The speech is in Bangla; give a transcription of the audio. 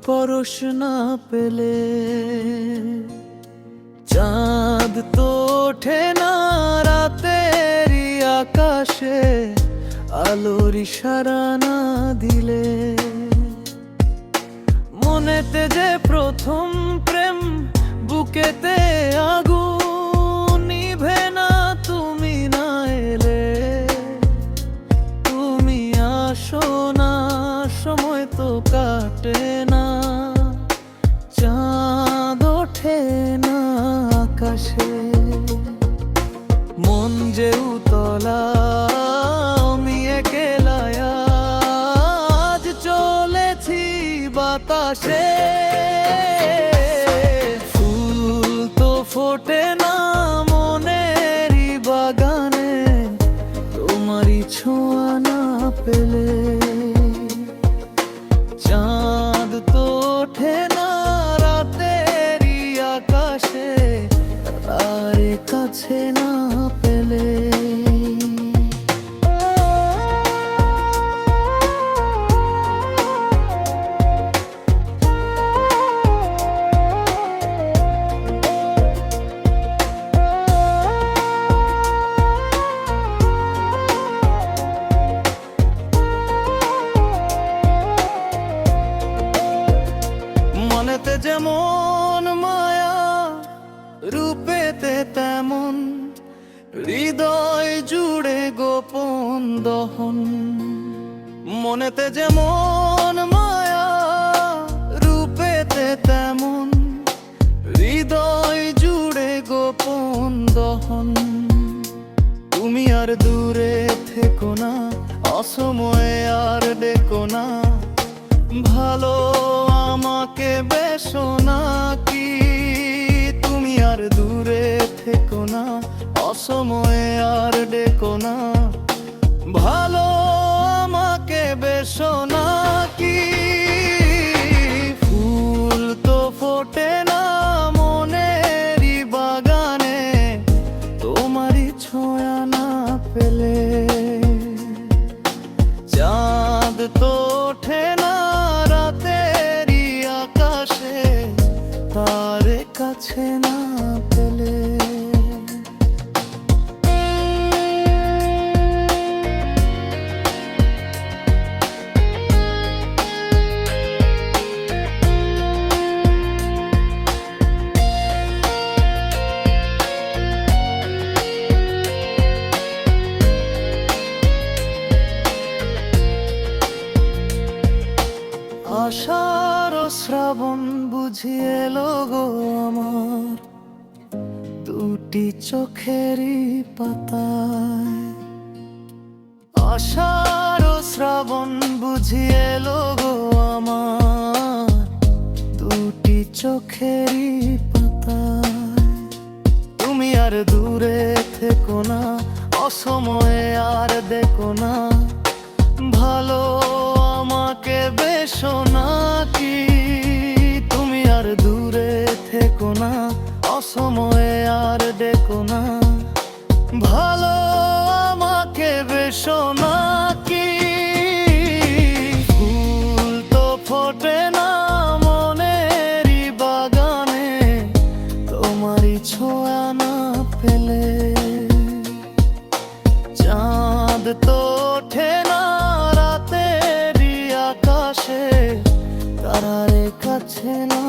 পরশ না পেলে চাঁদ তো ওঠে না রাতেরই আকাশে, আলোর ইশারা না দিলে। মনেতে যে প্রথম প্রেম, বুকেতে আগুন নিভে না তুমি না এলে। তুমি আসো না, সময় তো কাটে না, চাঁদ ওঠে না আকাশে। মন যে উতলা, আমি একলা আজ চলেছি বাতাসে। ফুল তো ফোটে না মনেরই বাগানে, তোমারই ছোঁয়া না পেলে। চাঁদ তো ওঠে না রাতেরই আকাশে, তারে কাছে না পেলে। মনেতে যেমন মায়া, রূপেতে তেমন, হৃদয় জুড়ে গোপন দহন। মনেতে যেমন মায়া, রূপেতে তেমন, হৃদয় জুড়ে গোপন দহন। তুমি আর দূরে থেকো না, অসময়ে আর ডেকো না, ভালো আমাকে বেশো না কি। তুমি আর দূরে থেকো না, অসময়ে আর ডেকো না, ভালো আমাকে বেশো না কি। ফুল তো ফোটে না মনেরই বাগানে, তোমারই ছোঁয়া না পেলে। চাঁদ তো ওঠে না রাতেরই আকাশে, তারে কাছে না পেলে। আষাঢ় শ্রাবণ বুঝি এলো গো আমার, দুটি চোখেরই পাতায়। আষাঢ় শ্রাবণ বুঝি এলো গো আমার, দুটি চোখেরই পাতায়। তুমি আর দূরে থেকো না, অসময়ে আর দেখো না, ভালো আমাকে বেশো না কি। তুমি আর দূরে থেকো না, অসময়ে আর ডেকো না, ভালো আমাকে বেশো না কি। ফুল তো ফোটে না মনেরই বাগানে, তোমারই ছোঁয়া না পেলে। চাঁদ তো ওঠে না রাতেরই আকাশে, তারারে কাছে না